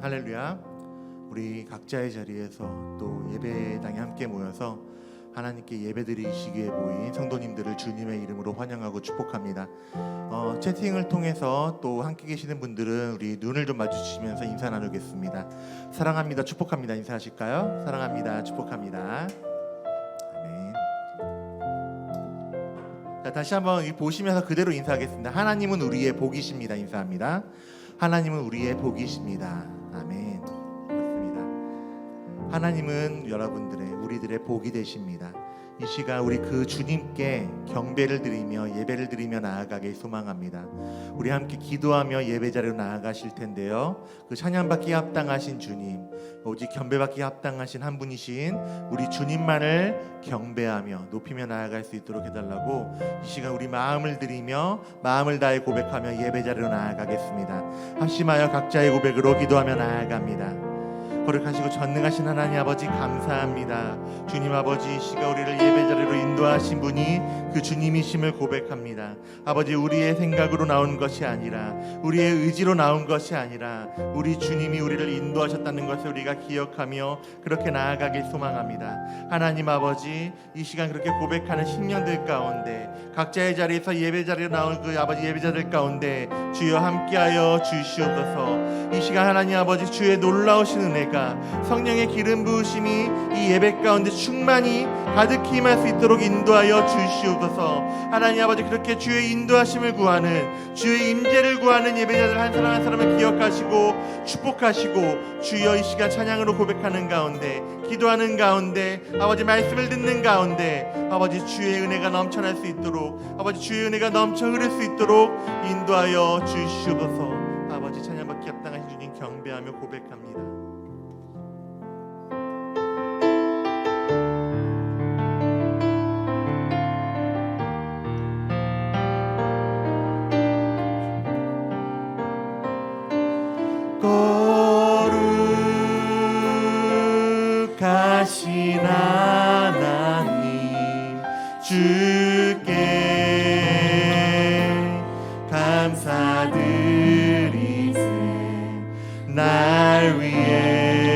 할렐루야. 우리 각자의 자리에서 또 예배당에 함께 모여서 하나님께 예배드리시기 위해 모인 성도님들을 주님의 이름으로 환영하고 축복합니다. 채팅을 통해서 또 함께 계시는 분들은 우리 눈을 좀 마주치면서 인사 나누겠습니다. 사랑합니다, 축복합니다. 인사하실까요? 사랑합니다, 축복합니다. 아멘. 자, 다시 한번 보시면서 그대로 인사하겠습니다. 하나님은 우리의 복이십니다. 인사합니다. 하나님은 우리의 복이십니다. 아멘. 그렇습니다. 하나님은 여러분들의 우리들의 복이 되십니다. 이 시간 우리 그 주님께 경배를 드리며 예배를 드리며 나아가길 소망합니다. 우리 함께 기도하며 예배 자리로 나아가실 텐데요, 그 찬양받기에 합당하신 주님, 오직 경배받기에 합당하신 한 분이신 우리 주님만을 경배하며 높이며 나아갈 수 있도록 해달라고 이 시간 우리 마음을 드리며 마음을 다해 고백하며 예배 자리로 나아가겠습니다. 합심하여 각자의 고백으로 기도하며 나아갑니다. 거룩하시고 전능하신 하나님 아버지, 감사합니다. 주님 아버지, 이 시간 우리를 예배자리로 인도하신 분이 그 주님이심을 고백합니다. 아버지, 우리의 생각으로 나온 것이 아니라, 우리의 의지로 나온 것이 아니라 우리 주님이 우리를 인도하셨다는 것을 우리가 기억하며 그렇게 나아가길 소망합니다. 하나님 아버지, 이 시간 그렇게 고백하는 심령들 가운데, 각자의 자리에서 예배자리로 나온 그 아버지 예배자들 가운데 주여 함께하여 주시옵소서. 이 시간 하나님 아버지, 주의 놀라우신 은혜가, 성령의 기름 부으심이 이 예배 가운데 충만히 가득히 임할 수 있도록 인도하여 주시옵소서. 하나님 아버지, 그렇게 주의 인도하심을 구하는, 주의 임재를 구하는 예배자들 한 사람 한 사람을 기억하시고 축복하시고, 주여 이 시간 찬양으로 고백하는 가운데, 기도하는 가운데, 아버지 말씀을 듣는 가운데 아버지 주의 은혜가 넘쳐날 수 있도록, 아버지 주의 은혜가 넘쳐 흐를 수 있도록 인도하여 주시옵소서. 아버지 찬양받기 합당하신 주님 경배하며 고백합니다. 거룩하신 하나님, 주께 감사드리세. 날 위해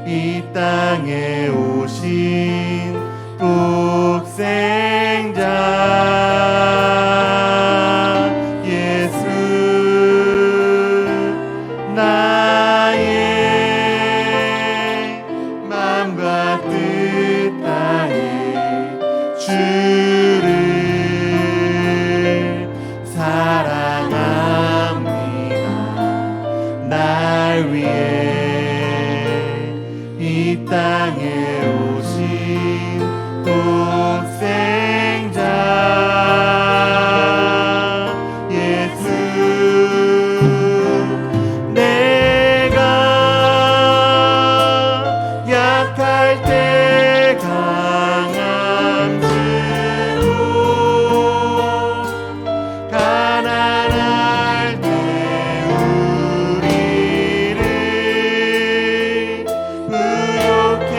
이 땅에 오신 독생자 예수, 나의 마음과 뜻 다해 주를 사랑합니다. 날 위해 이 땅에 오신 독생자 예수, 내가 약할 때 강함 주고, 가난할 때 우리를 부욕해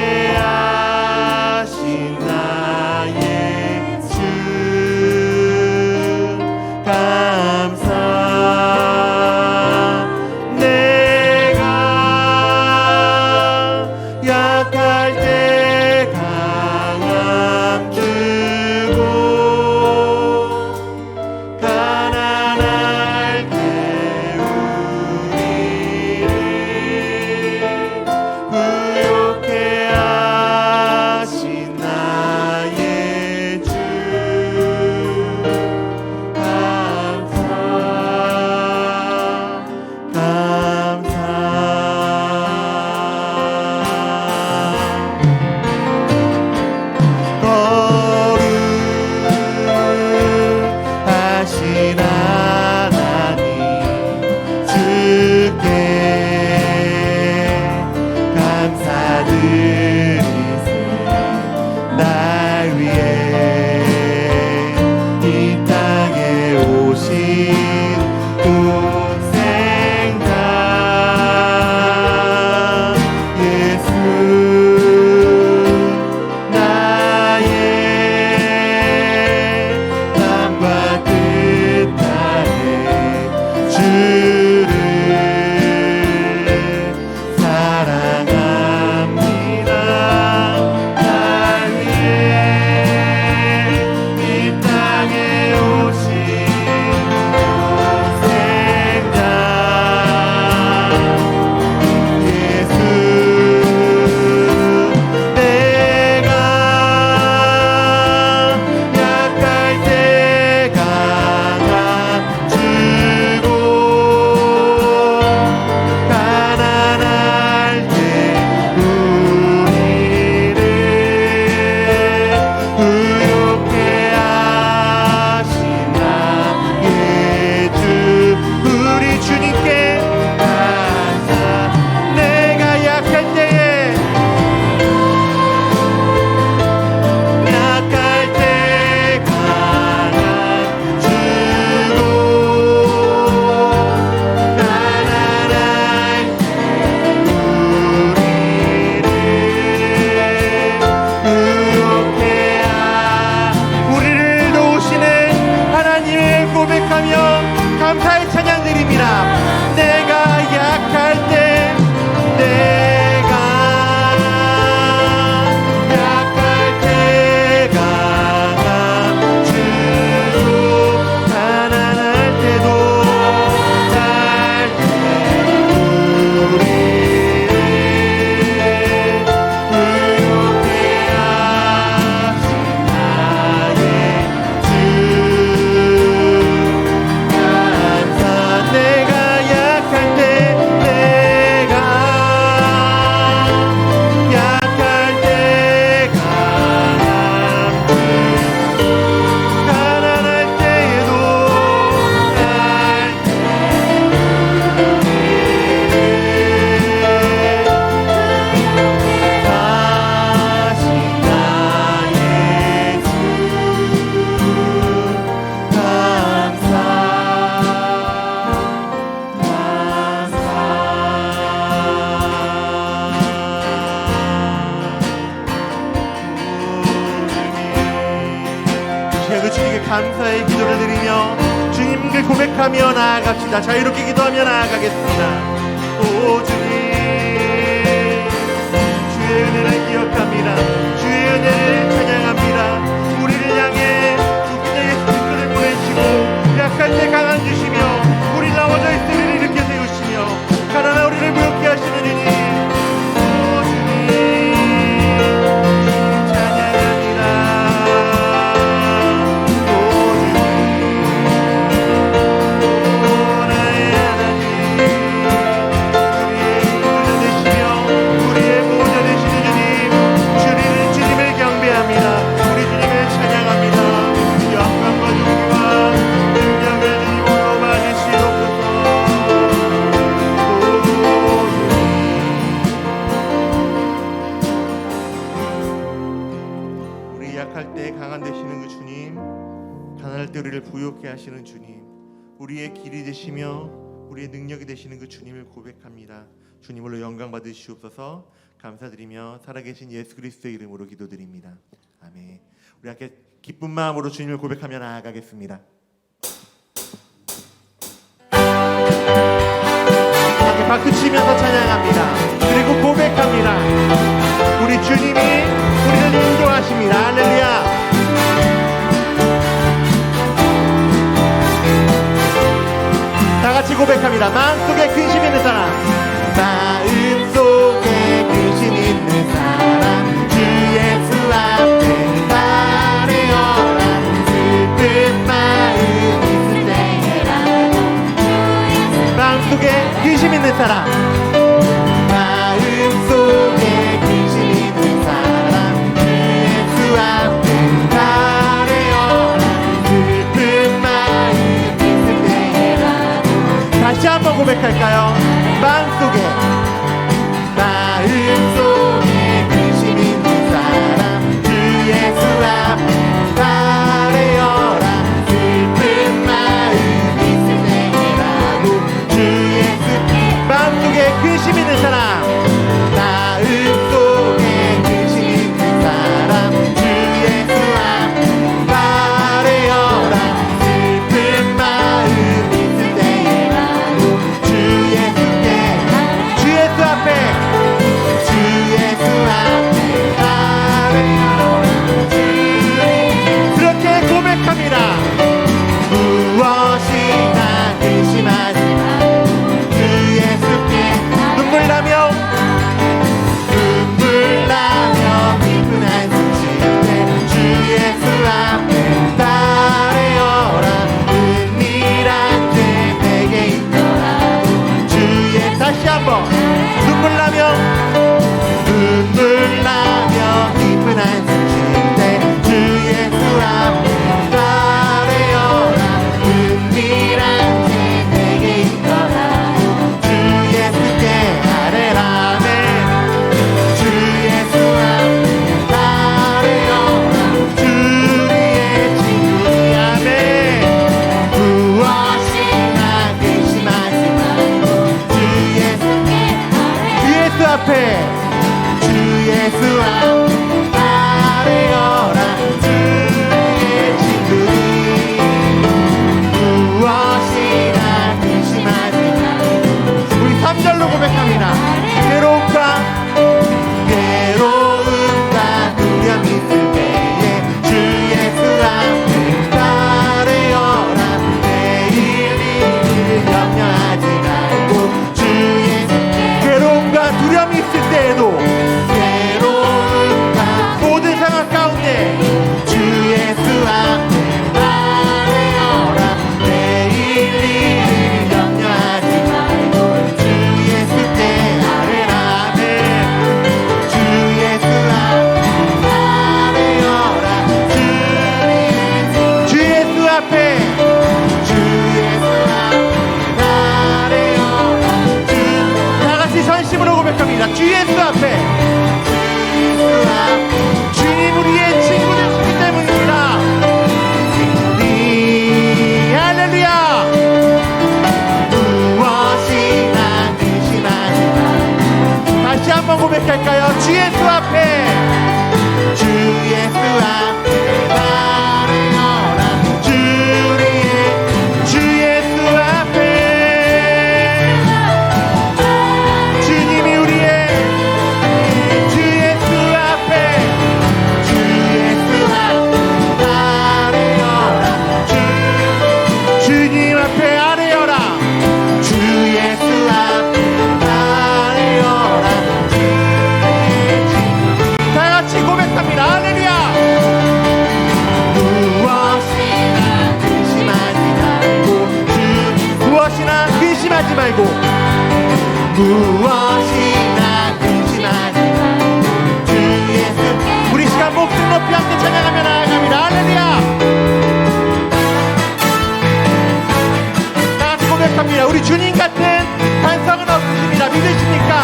감사의 기도를 드리며 주님을 고백하며 나아갑시다. 자유롭게 기도하며 나아가겠습니다. 오 주님, 주의 은혜를 기억합니다. 주의 은혜를 찬양합니다. 우리를 향해 구주의 예수 그리스도를 보내시고 약할 때 강한 주시며 우리 넘어져 있을 일을 일으켜 세우시며 가난한 우리를 부욕케 하시는 주님, 오 주님 찬양합니다. 오 주님, 오 나의 하나님, 우리의 보호자 되시며 우리의 보호자 되시는 주님, 주님은 주님을 경배합니다. 우리 주님을 찬양합니다. 영광과 존귀와 능력을 주님으로 받으시옵소서. 우리 약할 때 강한 되시는 그 주님, 가난할 때 우리를 부욕케 하시는 주님, 우리의 길이 되시며 우리의 능력이 되시는 그 주님을 고백합니다. 주님으로 영광 받으시옵소서. 감사드리며 살아계신 예수 그리스도의 이름으로 기도드립니다. 아멘. 우리 함께 기쁜 마음으로 주님을 고백하며 나아가겠습니다. 함께 박수치면서 찬양합니다. 그리고 고백합니다. 우리 주님이 우리를 인도하십니다. 할렐루야. 다 같이 고백합니다. 마음속에 근심 있는 사람, 마음속에 근심 있는 사람, 주 예수 앞에 바래어라. 슬픈 마음 있을 때라도 마음속에 근심 있는 사람, 마음속에 근심 있는 사람, 주 예수 앞에 바래어라. 슬픈 마음 있을 때라도 다시 한번 고백할까요? 마음속에 근심 있는 사람, 주 예수 앞에 바래어라. 슬픈 마음 있을 때라도 주 예수 마음속에 근심 있는 사람, 마음속에 근심 있는 사람, 주 예수 앞에 바래어라. 슬픈 마음 있을 때라도 주 예수께 주 예수 앞에 바래어라. 그렇게 고백합니다. 무엇이나 근심하지 말고 주 예수께 눈물 나며 기쁜 한숨 쉴 때 주 예수 앞에 바래어라. 은밀한 죄 내게 있더라도 주 예수 다시 한번 눈물 나며 기쁜 한숨 쉴 때 주 예수 앞에 바래어라. 은밀한 죄 내게 있더라도 주 예수께 아뢰라. 주 예수 앞에 바래어라. 주의 친구니 아멘. 무엇이나 근심하지 말고 주 예수 앞에 주 예수 앞에 바래어라. 주의 친구니 무엇이나 근심하지 말고 우리 3절로 고백합니다. 괴로움과 두려움 있을 때에 주 예수 앞에 바래어라. 내일 일을 염려하지 말고 주 예수 괴로움과 두려움이 있을 때에도 모든 상황 가운데 주 예수 앞에 바래어라. 내일 일을 염려하지 말고 주 예수께 아뢰라. 주 예수 앞에 바래어라. 주 예수 앞에 바래어라. 다 같이 전심으로 고백합니다. 주 예수 앞에 주님 우리의 친구 되시기 때문입니다. 할렐루야. 무엇이나 근심하지 말고 다시 한번 고백할까요? 주 예수 앞에 바래어라. 주 찬양하며 나아갑니다. 할렐루야. 다 같이 고백합니다. 우리 주님 같은 반석은 없으십니다. 믿으십니까?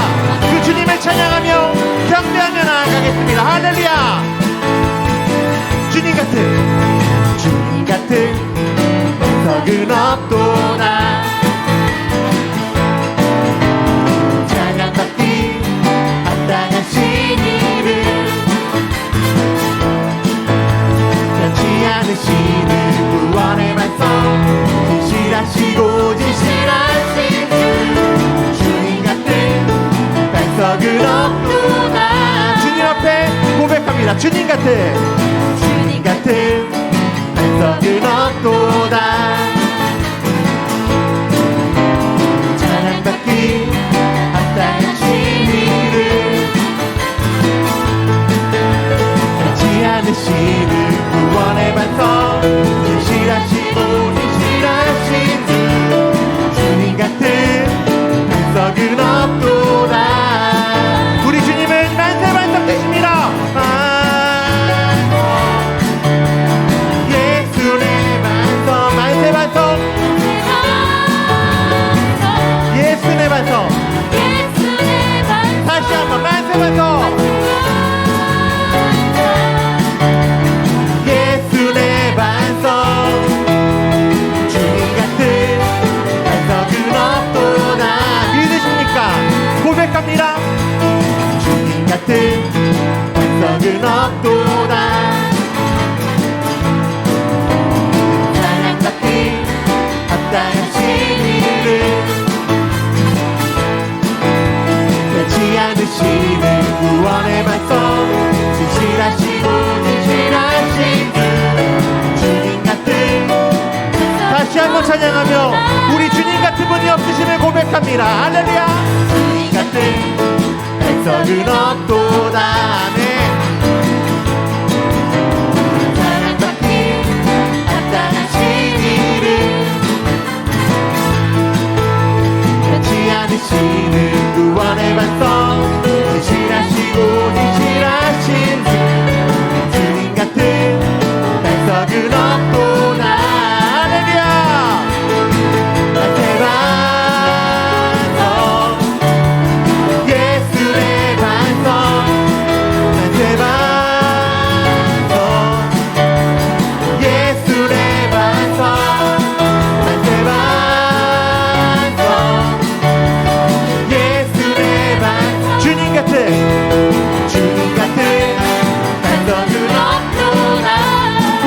그 주님을 찬양하며 경배하며 나아가겠습니다. 할렐루야. 주님 같은 반석은 없도다. 찬양받기 합당하신 이름, 변치 않으시는 구원의 반석, 진실하시고 진실하신 주, 주님 같은 반석은 없도다. 주님 앞에 고백합니다. 주님 같은 반석은 없도다. 찬양받기 합당하신 이름, 변치 않으시는 구원의 반석, 진실하시고 진실하신 주, 주님 같은 반석은 없도다. 우리 주님은 만세 반석 되십니다. 예수의 반석, 만세 반석, 예수의 반석, 다시 한번 만세 반석, 예수의 반석, 주님 같은 반석은 없도다. 믿으십니까? 고백합니다. 주님 같은 반석은 없도다. 찬양받기 합당하신 이름, 변치 않으시는 구원의 반석, 진실하시고 진실하신 주, 주님 같은, 다시 한번 찬양하며 우리 주님 같은 분이 없으심을 고백합니다. 할렐루야. 주님 같은 반석은 없도다. 아멘. 찬양받기 합당하신 이름, 변치 않으시는 구원의 반석, 진실하시고 진실하신 주, 주님 같은 반석은 없도다. 할렐루야. 만세 반석, 예수의 반석, 만세 반석, 예수의 반석, 만세 반석, 예수의 반석, 주님 같은 반석은 없도다.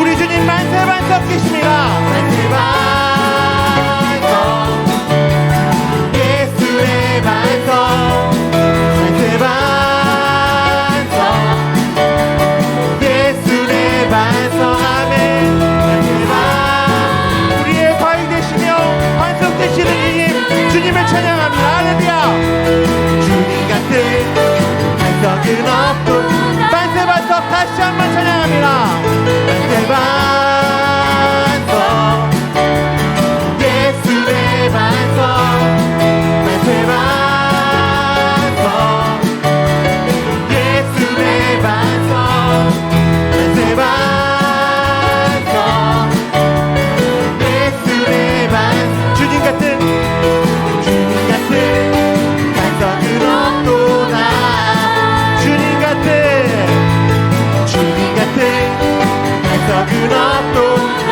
우리 주님 만세 반석 계십니다. 만세 반석, 예수의 반석, 만세 반석, 예수의 반석, 아멘. 만세 반, 우리의 과일 되시며 반석 되시는 주님, 주님을 찬양합니다. 할렐루야. 주님 같은 반석은 없도, 만세 반석 다시 한번 찬양합니다. 만세 반석, 예수의 반석, 만세 반석, 예수의 반석, 만세 반석, 예수의 반석, 주님 같은 반석은 없도다. 주님 같은 반석은 없도.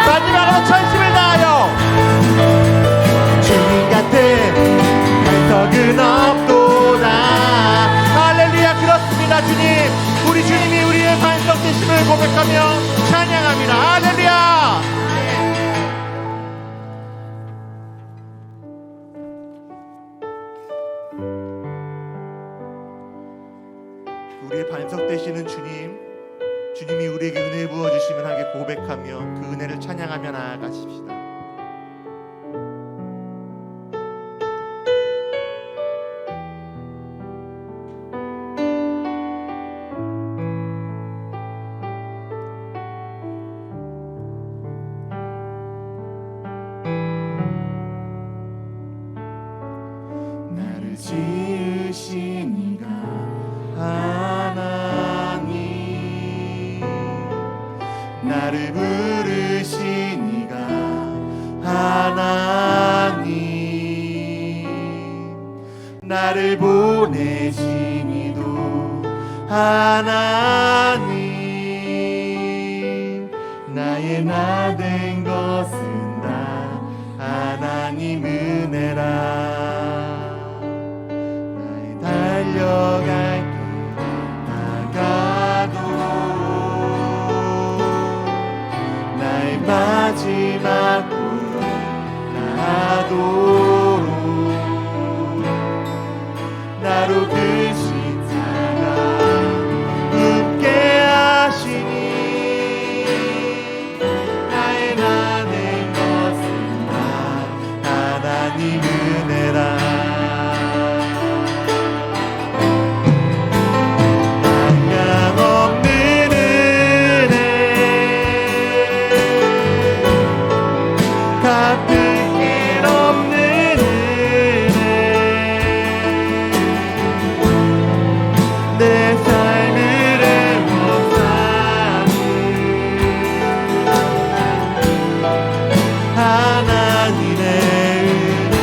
마지막으로 전심을 다하여 주님 같은 반석은 없도다. 할렐루야. 그렇습니다. 주님, 우리 주님이 우리의 반석 되심을 고백하며 찬양합니다. 할렐루야. 우리의 반석 되시는 주님, 주님이 우리에게 은혜 부어주시면 하게 고백하며 그 은혜를 찬양하며 나아가십시다. 나를 지으신 이가 하나님, 나를 보내신 이도 하나님, 나의 나 된 것은 다 하나님 은혜라. 나의 달려갈 길 나가도 나의 마지막 꿈 나도 나로 그 십자가 웃게 하시니 나의 나 된 것은 다 하나님 은혜라. 한량없는 은혜 갚을 길 없는 내 삶을 애워싸는 하나님의 은혜.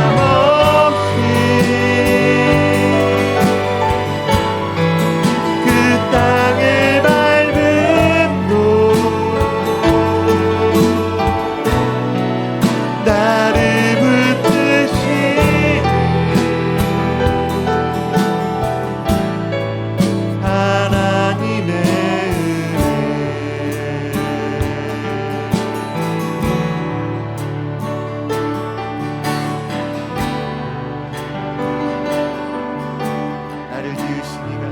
아무함없이 그 땅을 밟은 곳 나를 붙드시는 하나님의 은혜. 나를 지으시니가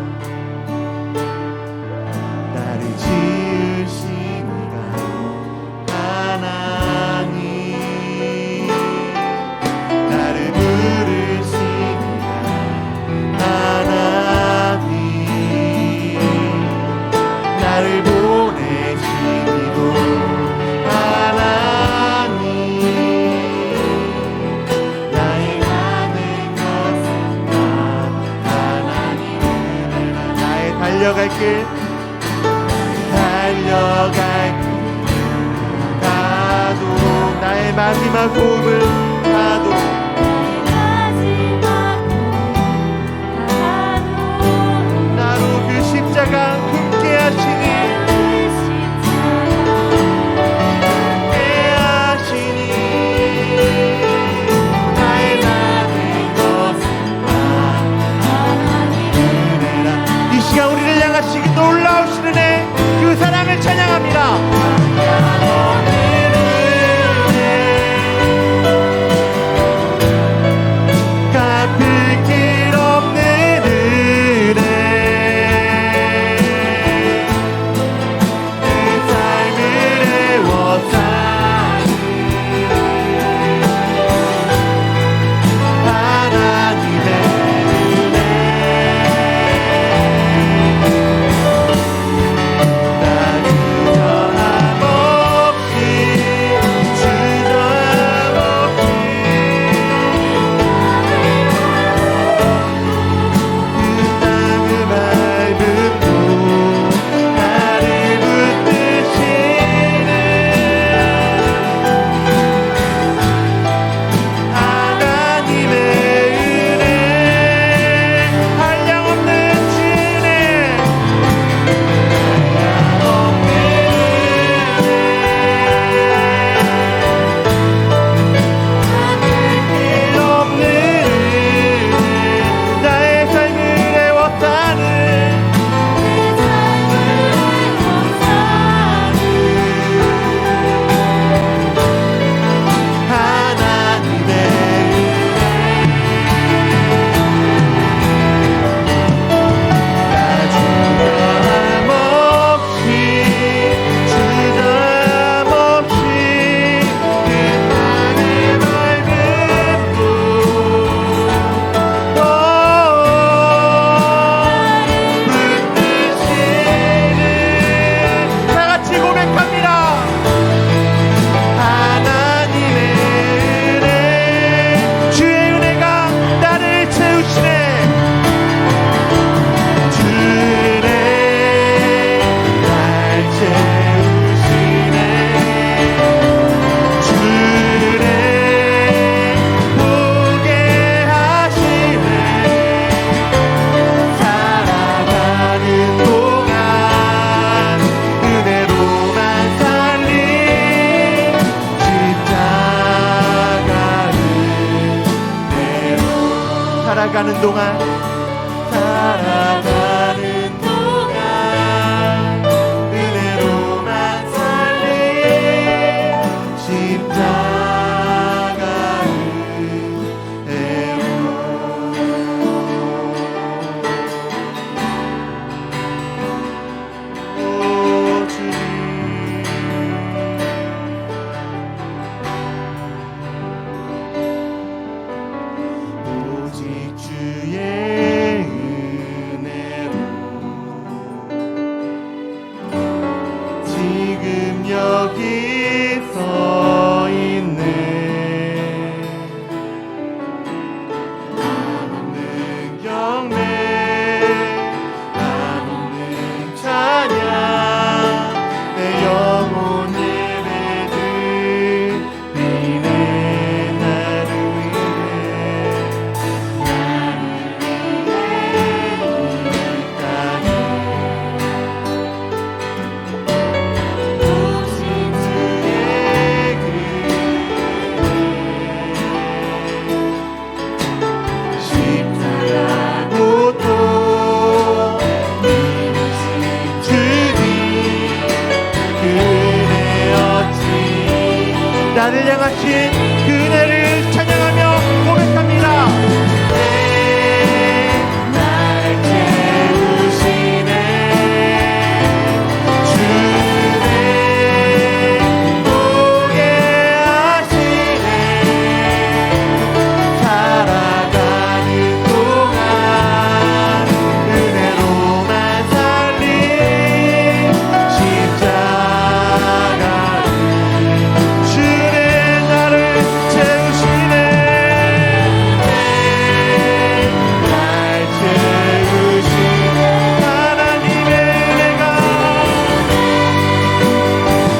나를 지으시니가 하나님, 나를 부르시니가 하나님, 나를 보내시니도 하나님, 나의 가는 것은 다 하나님 은혜라. 나의 달려갈 길 가도 나의 마지막 호흡을 가도 나로 그 십자가 굳게 하시니 나의 나 된 것은 다 하나님 은혜라. 이 시간 우리를 향하시기 놀라우신 은혜, 그 사랑을 찬양합니다. 살아가는 동안 은혜로만 살리 십자가 은혜로 오 주님 오직 주의 은혜로 지금 여기 서 있네 한없는 경배 한없는 찬양 내 영혼 예배드리네 나를 위해 나를 향하신 그네를 찬양하며 고백합니다. 날 채우시네 주네 보게 하시네 살아가는 동안 은혜로만 살린 십자가 주의 나를 채우시네 날 채우시네 하나님의 은혜가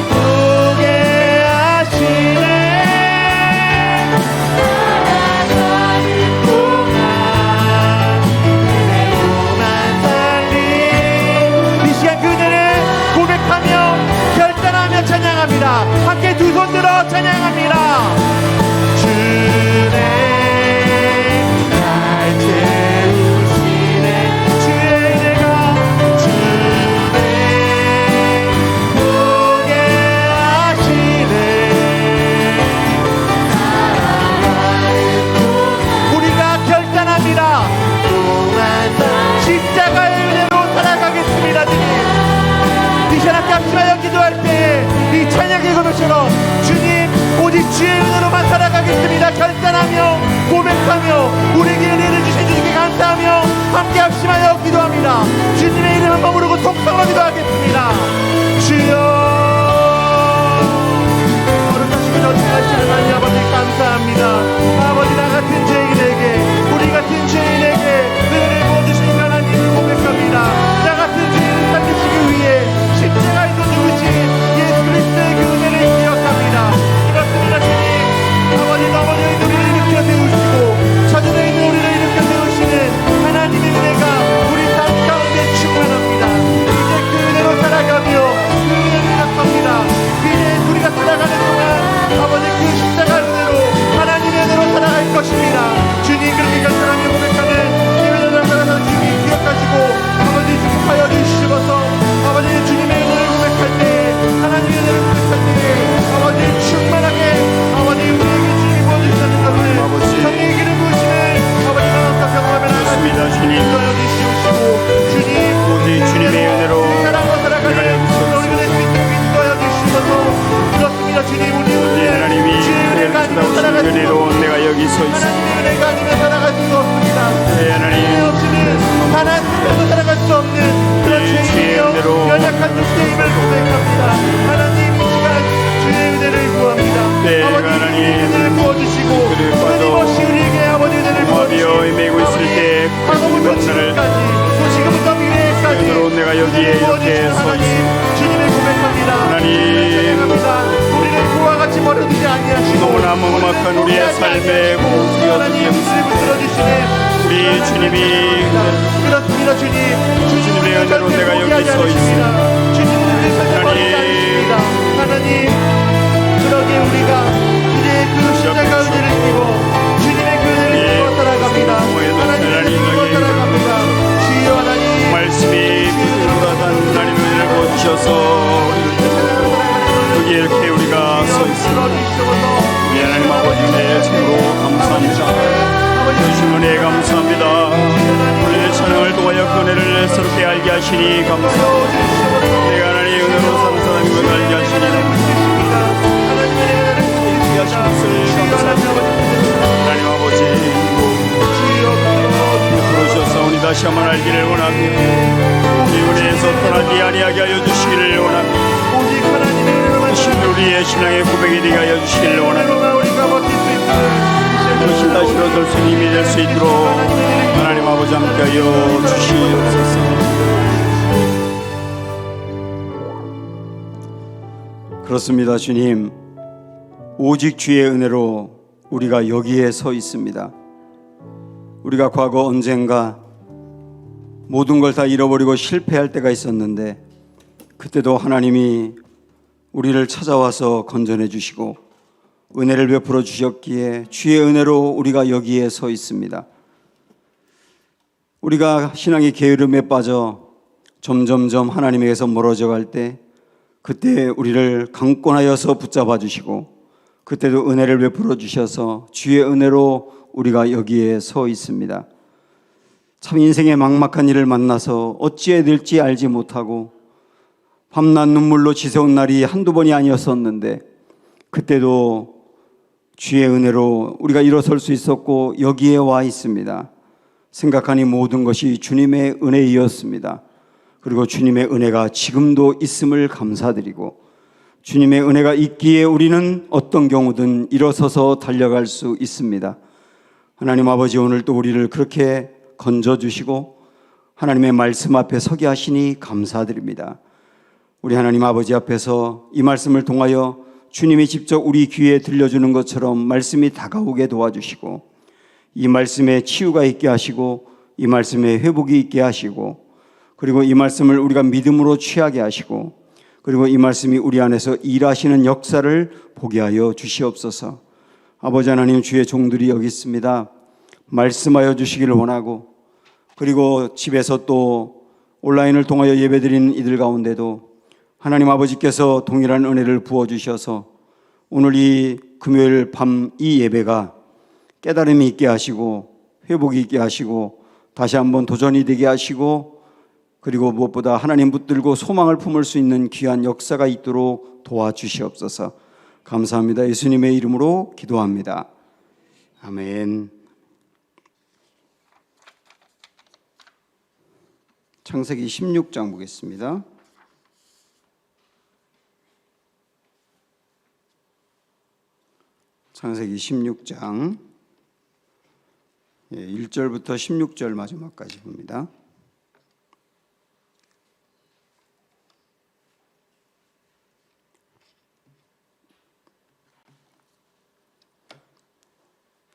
보게 하시네 살아가는 동안 은혜로만 살린 이 시간 그들을 고백하며 결단하며 찬양합니다. 함께 두 손 들어 찬양합니다. 주네 날 채우시네 주의 은혜가 주네 보게 하시네 우리가 결단합니다. 십자가의 은혜로 살아가겠습니다. 주님 이 시간 함께 합심하여 기도할 때 이 찬양의 고백처럼 주님 오직 주의 은혜로만 살아가겠습니다. 결단하며 고백하며 우리에게 은혜를 주신 주님께 감사하며 함께 합심하여 기도합니다. 주님의 이름을 머무르고 통성으로 기도하겠습니다. 주여 거룩하시고 전능하시는 하나님 아버지 감사합니다. 아버지 나 같은 죄인에게 우리 같은 죄인에게 은혜를 부어주신 하나님을 고백합니다. 나 같은 죄인을 살리시기 위해 십자가에서 죽으신 예수 그리스도의 그 은혜를 기억합니다. 그렇습니다. 주님 아버지 넘어져 있는 우리를 일으켜 세우시고 처져져 있는 우리를 일으켜 세우시는 하나님의 은혜가 우리 삶 가운데 충만합니다. 이제 그 은혜로 살아가며 그 은혜를 기억합니다. 이제 우리가 살아가는 동안 아버지 그 십자가 은혜로 하나님의 은혜로 살아갈 것입니다. 주님 그렇게 결단하며 고백하는 예배를 나가서 주님이 기억하시고 아버지 축복하여 주시옵소서. 아버지 주님의 은혜를 고백할 때 하나님의 은혜를 고백할 때 아버지 충만하게 아버지 우리에게 주님이 부어주시는 것을 성령의 기름 부으시는 아버지 마음과 경험하며 나아갑니다. 주님 인도하여 주시옵시고 주님 오직 주님의 은혜로 사랑과 살아가는 우리를 인도하여 주시옵소서. 그렇습니다. 주님 우리 하나님이 주의 은혜가 아니면 살아갈 수 은혜로 내가 여기 서 있습니다. 하나님의 은혜가 아니면 살아갈 수 없습니다. 하나님 은혜 없이는 하나님께서 살아갈 수 없는 그런 죄인이요 연약한 육체임을 고백합니다. 하나님 이 시간 주의 은혜를 구합니다. 아버지 하나님 은혜를 부어주시고 끊임없이 우리에게 아버지 은혜를 부어주시고 매고 있을 때 과거부터 지금까지 또 지금부터 미래까지 은혜로 내가 여기에 이렇게 서 있습니다. 주님을 고백합니다. 하나님 우리를 그와 같이 버려두지 아니하시고 너무나 막막한 우리의 삶에 하나님 우리를 붙들어주시네 우리 주님이 그렇습니다. 주님 주님의 은혜로 내가 여기 서 있습니다. 주님은 우리를 절대 버리지 않습니다. 하나님 그러게 우리가 주님의 그 십자가 은혜를 입고 주님의 그 은혜를 입고 살아갑니다. 하나님 감사합니다. 우리의 찬양을 통하여 그 은혜를 새롭게 알게 하시니 감사합니다. 내가 하나님의 은혜로 사는 사람임을 알게 하시니 하나님 아버지 부르셔서오니 다시 한번 알기를 원합니다. 이 은혜에서 떠나지 아니하게 하여 주시기를 원합니다. 우리의 신앙의 고백이 되게 하여 주시기를 원합니다. 그것이 다시 일어설 수 있는 힘이 될 수 있도록 하나님 아버지 함께하여 주시옵소서. 그렇습니다. 주님, 오직 주의 은혜로 우리가 여기에 서 있습니다. 우리가 과거 언젠가 모든 걸 다 잃어버리고 실패할 때가 있었는데 그때도 하나님이 우리를 찾아와서 건져내 주시고 은혜를 베풀어 주셨기에 주의 은혜로 우리가 여기에 서 있습니다. 우리가 신앙의 게으름에 빠져 점점점 하나님에게서 멀어져 갈 때 그때 우리를 강권하여서 붙잡아 주시고 그때도 은혜를 베풀어 주셔서 주의 은혜로 우리가 여기에 서 있습니다. 참 인생의 막막한 일을 만나서 어찌해야 될지 알지 못하고 밤낮 눈물로 지새운 날이 한두 번이 아니었었는데 그때도 주의 은혜로 우리가 일어설 수 있었고 여기에 와 있습니다. 생각하니 모든 것이 주님의 은혜이었습니다. 그리고 주님의 은혜가 지금도 있음을 감사드리고 주님의 은혜가 있기에 우리는 어떤 경우든 일어서서 달려갈 수 있습니다. 하나님 아버지, 오늘 또 우리를 그렇게 건져주시고 하나님의 말씀 앞에 서게 하시니 감사드립니다. 우리 하나님 아버지 앞에서 이 말씀을 통하여 주님이 직접 우리 귀에 들려주는 것처럼 말씀이 다가오게 도와주시고 이 말씀에 치유가 있게 하시고 이 말씀에 회복이 있게 하시고 그리고 이 말씀을 우리가 믿음으로 취하게 하시고 그리고 이 말씀이 우리 안에서 일하시는 역사를 보게 하여 주시옵소서. 아버지 하나님, 주의 종들이 여기 있습니다. 말씀하여 주시기를 원하고 그리고 집에서 또 온라인을 통하여 예배드리는 이들 가운데도 하나님 아버지께서 동일한 은혜를 부어주셔서 오늘 이 금요일 밤 이 예배가 깨달음이 있게 하시고 회복이 있게 하시고 다시 한번 도전이 되게 하시고 그리고 무엇보다 하나님 붙들고 소망을 품을 수 있는 귀한 역사가 있도록 도와주시옵소서. 감사합니다. 예수님의 이름으로 기도합니다. 아멘. 창세기 16장 보겠습니다. 창세기 16장 1절부터 16절 마지막까지 봅니다.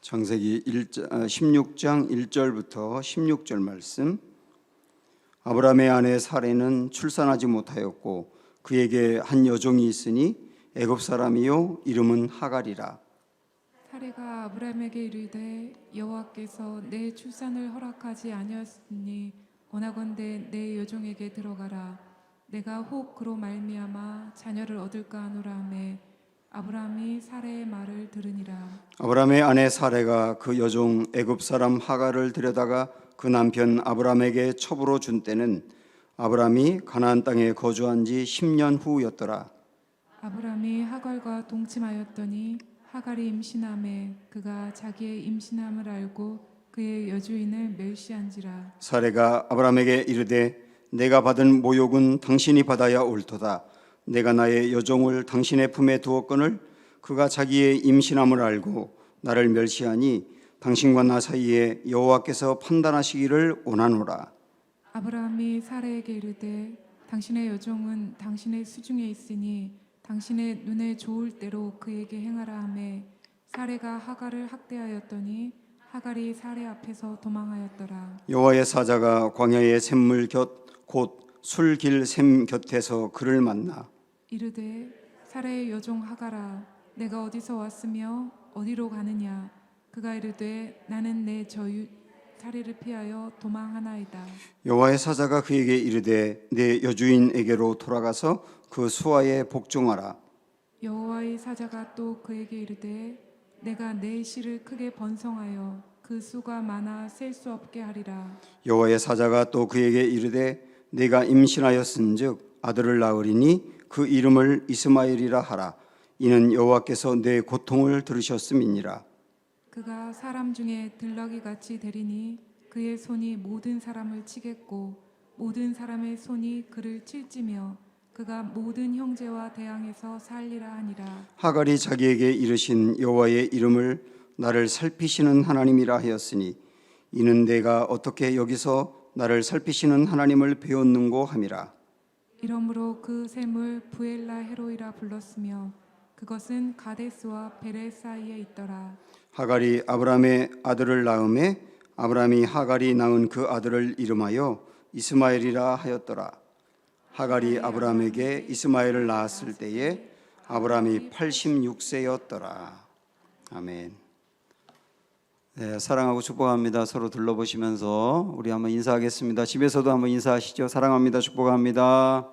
창세기 16장 1절부터 16절 말씀. 아브라함의 아내 사레는 출산하지 못하였고 그에게 한 여종이 있으니 애굽 사람이요 이름은 하갈이라. 사레가 아브라함에게 이르되 여호와께서 내 출산을 허락하지 아니하였으니 원하건대 내 여종에게 들어가라. 내가 혹 그로 말미암아 자녀를 얻을까 하노라 하매 아브라함이 사레의 말을 들으니라. 아브라함의 아내 사레가 그 여종 애굽 사람 하갈을 들여다가 그 남편 아브라함에게 첩으로 준 때는 아브라함이 가나안 땅에 거주한 지 10년 후였더라. 아브라함이 하갈과 동침하였더니 하갈이 임신함에 그가 자기의 임신함을 알고 그의 여주인을 멸시한지라. 사레가 아브라함에게 이르되 내가 받은 모욕은 당신이 받아야 옳도다. 내가 나의 여종을 당신의 품에 두었거늘 그가 자기의 임신함을 알고 나를 멸시하니 당신과 나 사이에 여호와께서 판단하시기를 원하노라. 아브라함이 사레에게 이르되 당신의 여종은 당신의 수중에 있으니 당신의 눈에 좋을 대로 그에게 행하라 하매 사레가 하갈을 학대하였더니 하갈이 사레 앞에서 도망하였더라. 여호와의 사자가 광야의 샘물 곁 곧 술길 샘 곁에서 그를 만나 이르되 사레의 여종 하갈아 내가 어디서 왔으며 어디로 가느냐. 그가 이르되 나는 내 저유 사레를 피하여 도망하나이다. 여호와의 사자가 그에게 이르되 내 여주인에게로 돌아가서 그 수하에 복종하라. 여호와의 사자가 또 그에게 이르되 내가 내 씨를 크게 번성하여 그 수가 많아 셀 수 없게 하리라. 여호와의 사자가 또 그에게 이르되 내가 임신하였은즉 아들을 낳으리니 그 이름을 이스마엘이라 하라. 이는 여호와께서 내 고통을 들으셨음이니라. 그가 사람 중에 들러기 같이 되리니 그의 손이 모든 사람을 치겠고 모든 사람의 손이 그를 칠지며 그가 모든 형제와 대항해서 살리라 하니라. 하갈이 자기에게 이르신 여호와의 이름을 나를 살피시는 하나님이라 하였으니 이는 내가 어떻게 여기서 나를 살피시는 하나님을 배웠는고 함이라. 이러므로 그 샘을 부엘라 헤로이라 불렀으며 그것은 가데스와 베레 사이에 있더라. 하갈이 아브라함의 아들을 낳음에 아브라함이 하갈이 낳은 그 아들을 이름하여 이스마엘이라 하였더라. 하갈이 아브라함에게 이스마엘을 낳았을 때에 아브라함이 86세였더라. 아멘. 네, 사랑하고 축복합니다. 서로 둘러보시면서 우리 한번 인사하겠습니다. 집에서도 한번 인사하시죠. 사랑합니다. 축복합니다.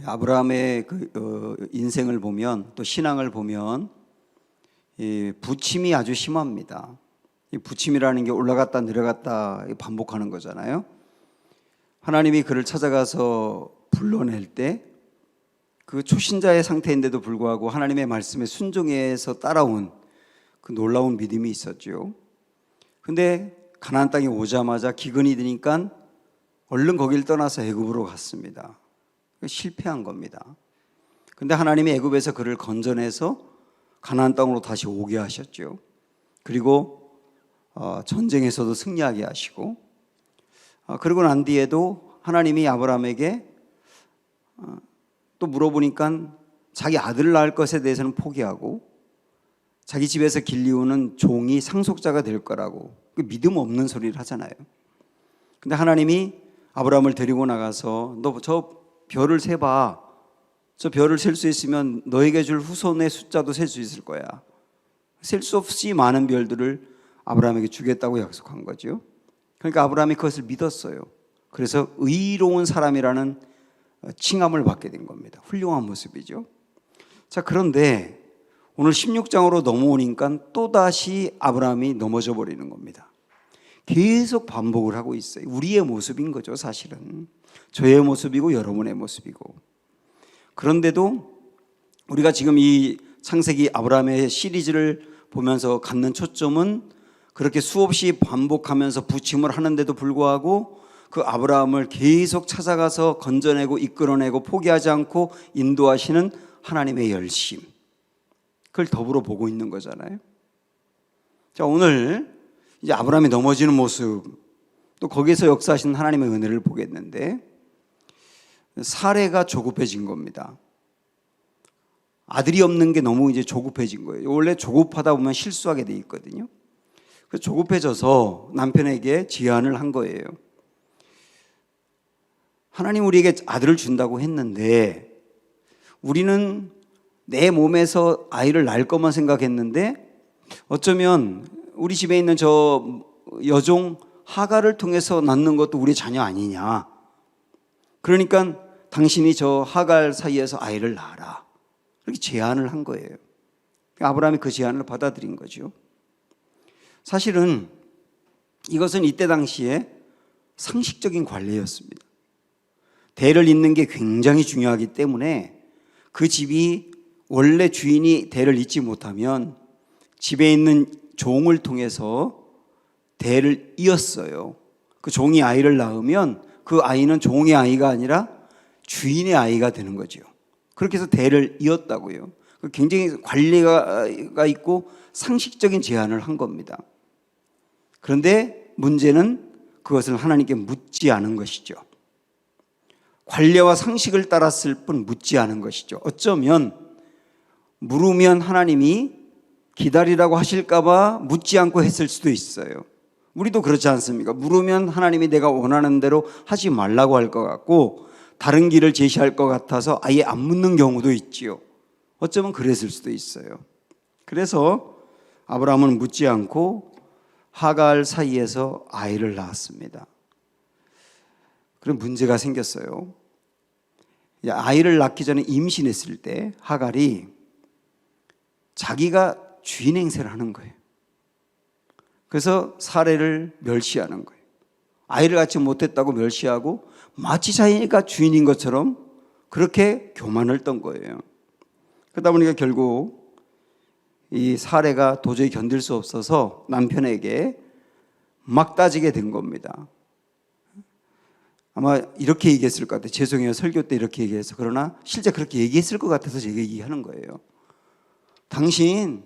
아브라함의 인생을 보면 또 신앙을 보면 이 부침이 아주 심합니다. 이 부침이라는 게 올라갔다 내려갔다 반복하는 거잖아요. 하나님이 그를 찾아가서 불러낼 때 그 초신자의 상태인데도 불구하고 하나님의 말씀에 순종해서 따라온 그 놀라운 믿음이 있었죠. 근데 가나안 땅에 오자마자 기근이 드니까 얼른 거길 떠나서 애굽으로 갔습니다. 실패한 겁니다. 근데 하나님이 애굽에서 그를 건져내서 가나안 땅으로 다시 오게 하셨죠. 그리고 전쟁에서도 승리하게 하시고 그러고 난 뒤에도 하나님이 아브라함에게 또 물어보니까 자기 아들을 낳을 것에 대해서는 포기하고 자기 집에서 길리우는 종이 상속자가 될 거라고 그 믿음 없는 소리를 하잖아요. 근데 하나님이 아브라함을 데리고 나가서 너 저 별을 세봐. 저 별을 셀 수 있으면 너에게 줄 후손의 숫자도 셀 수 있을 거야. 셀 수 없이 많은 별들을 아브라함에게 주겠다고 약속한 거죠. 그러니까 아브라함이 그것을 믿었어요. 그래서 의로운 사람이라는 칭함을 받게 된 겁니다. 훌륭한 모습이죠. 자, 그런데 오늘 16장으로 넘어오니까 또다시 아브라함이 넘어져 버리는 겁니다. 계속 반복을 하고 있어요. 우리의 모습인 거죠, 사실은. 저의 모습이고 여러분의 모습이고. 그런데도 우리가 지금 이 창세기 아브라함의 시리즈를 보면서 갖는 초점은 그렇게 수없이 반복하면서 부침을 하는데도 불구하고 그 아브라함을 계속 찾아가서 건져내고 이끌어내고 포기하지 않고 인도하시는 하나님의 열심, 그걸 더불어 보고 있는 거잖아요. 자, 오늘 이제 아브라함이 넘어지는 모습, 또 거기에서 역사하시는 하나님의 은혜를 보겠는데 사례가 조급해진 겁니다. 아들이 없는 게 너무 이제 조급해진 거예요. 원래 조급하다 보면 실수하게 돼 있거든요. 그래서 조급해져서 남편에게 제안을 한 거예요. 하나님 우리에게 아들을 준다고 했는데 우리는 내 몸에서 아이를 낳을 것만 생각했는데 어쩌면 우리 집에 있는 저 여종 하갈을 통해서 낳는 것도 우리 자녀 아니냐. 그러니까 당신이 저 하갈 사이에서 아이를 낳아라. 그렇게 제안을 한 거예요. 아브라함이 그 제안을 받아들인 거죠. 사실은 이것은 이때 당시에 상식적인 관례였습니다. 대를 잇는 게 굉장히 중요하기 때문에 그 집이 원래 주인이 대를 잇지 못하면 집에 있는 종을 통해서 대를 이었어요. 그 종이 아이를 낳으면 그 아이는 종의 아이가 아니라 주인의 아이가 되는 거죠. 그렇게 해서 대를 이었다고요. 굉장히 관리가 있고 상식적인 제안을 한 겁니다. 그런데 문제는 그것을 하나님께 묻지 않은 것이죠. 관례와 상식을 따랐을 뿐 묻지 않은 것이죠. 어쩌면 물으면 하나님이 기다리라고 하실까봐 묻지 않고 했을 수도 있어요. 우리도 그렇지 않습니까? 물으면 하나님이 내가 원하는 대로 하지 말라고 할 것 같고 다른 길을 제시할 것 같아서 아예 안 묻는 경우도 있지요. 어쩌면 그랬을 수도 있어요. 그래서 아브라함은 묻지 않고 하갈 사이에서 아이를 낳았습니다. 그럼 문제가 생겼어요. 아이를 낳기 전에 임신했을 때 하갈이 자기가 주인 행세를 하는 거예요. 그래서 사례를 멸시하는 거예요. 아이를 갖지 못했다고 멸시하고 마치 자기가 주인인 것처럼 그렇게 교만을 떤 거예요. 그러다 보니까 결국 이 사례가 도저히 견딜 수 없어서 남편에게 막 따지게 된 겁니다. 아마 이렇게 얘기했을 것 같아요. 죄송해요. 설교 때 이렇게 얘기해서. 그러나 실제 그렇게 얘기했을 것 같아서 제가 얘기하는 거예요. 당신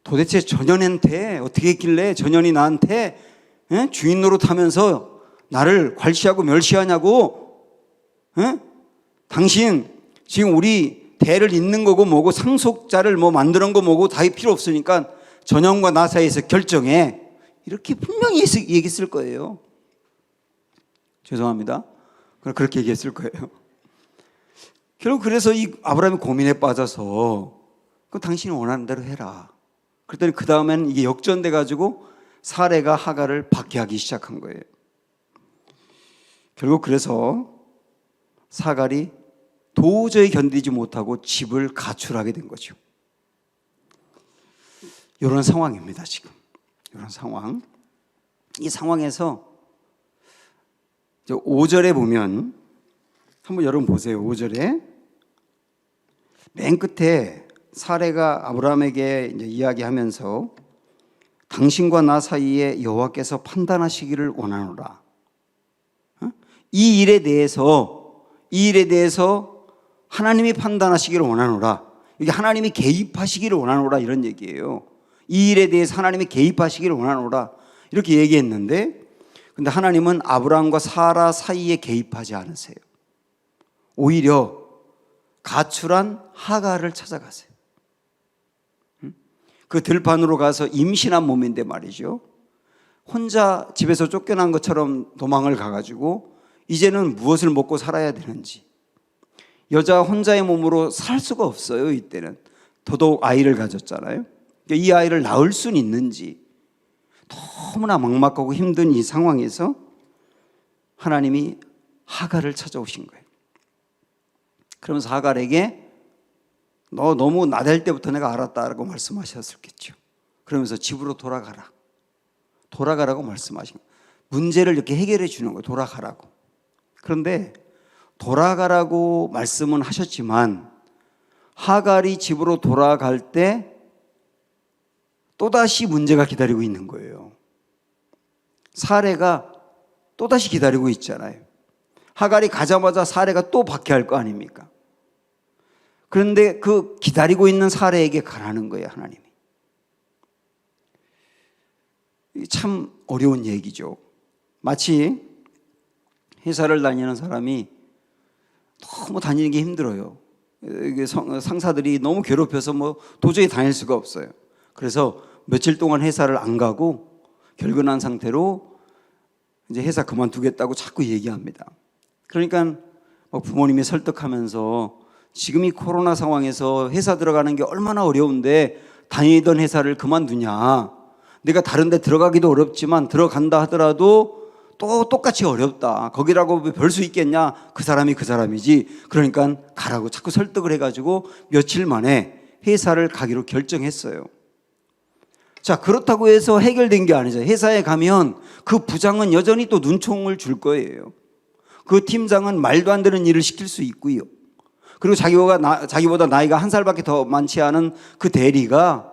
도대체 전현한테 어떻게 했길래 전현이 나한테 주인 노릇하면서 나를 괄시하고 멸시하냐고? 당신 지금 우리 대를 잇는 거고 뭐고 상속자를 뭐 만드는 거 뭐고 다 필요 없으니까 전현과 나 사이에서 결정해. 이렇게 분명히 얘기했을 거예요. 죄송합니다. 그렇게 얘기했을 거예요. 결국 그래서 이 아브라함이 고민에 빠져서 그 당신이 원하는 대로 해라. 그랬더니 그 다음에는 이게 역전돼 가지고 사례가 하갈을 박해하기 시작한 거예요. 결국 그래서 사갈이 도저히 견디지 못하고 집을 가출하게 된 거죠. 이런 상황입니다. 지금 이런 상황. 이 상황에서 5절에 보면 한번 여러분 보세요. 5절에 맨 끝에 사례가 아브라함에게 이제 이야기하면서 당신과 나 사이에 여호와께서 판단하시기를 원하노라. 이 일에 대해서 하나님이 판단하시기를 원하노라. 이게 하나님이 개입하시기를 원하노라 이런 얘기예요. 이 일에 대해서 하나님이 개입하시기를 원하노라 이렇게 얘기했는데, 근데 하나님은 아브라함과 사라 사이에 개입하지 않으세요. 오히려 가출한 하갈을 찾아가세요. 그 들판으로 가서 임신한 몸인데 말이죠. 혼자 집에서 쫓겨난 것처럼 도망을 가가지고 이제는 무엇을 먹고 살아야 되는지, 여자 혼자의 몸으로 살 수가 없어요. 이때는 더더욱 아이를 가졌잖아요. 이 아이를 낳을 수는 있는지 너무나 막막하고 힘든 이 상황에서 하나님이 하갈을 찾아오신 거예요. 그러면서 하갈에게 너 너무 나댈 때부터 내가 알았다라고 말씀하셨겠죠. 그러면서 집으로 돌아가라고 말씀하신 거예요. 문제를 이렇게 해결해 주는 거예요. 돌아가라고. 그런데 돌아가라고 말씀은 하셨지만 하갈이 집으로 돌아갈 때 또다시 문제가 기다리고 있는 거예요. 사례가 또다시 기다리고 있잖아요. 하갈이 가자마자 사례가 또 박해할 거 아닙니까? 그런데 그 기다리고 있는 사례에게 가라는 거예요, 하나님이. 참 어려운 얘기죠. 마치 회사를 다니는 사람이 너무 다니는 게 힘들어요. 상사들이 너무 괴롭혀서 뭐 도저히 다닐 수가 없어요. 그래서 며칠 동안 회사를 안 가고 결근한 상태로 이제 회사 그만두겠다고 자꾸 얘기합니다. 그러니까 부모님이 설득하면서 지금 이 코로나 상황에서 회사 들어가는 게 얼마나 어려운데 다니던 회사를 그만두냐. 내가 다른 데 들어가기도 어렵지만 들어간다 하더라도 또 똑같이 어렵다. 거기라고 별 수 있겠냐. 그 사람이 그 사람이지. 그러니까 가라고 자꾸 설득을 해가지고 며칠 만에 회사를 가기로 결정했어요. 자, 그렇다고 해서 해결된 게 아니죠. 회사에 가면 그 부장은 여전히 또 눈총을 줄 거예요. 그 팀장은 말도 안 되는 일을 시킬 수 있고요. 그리고 자기보다 나이가 한 살밖에 더 많지 않은 그 대리가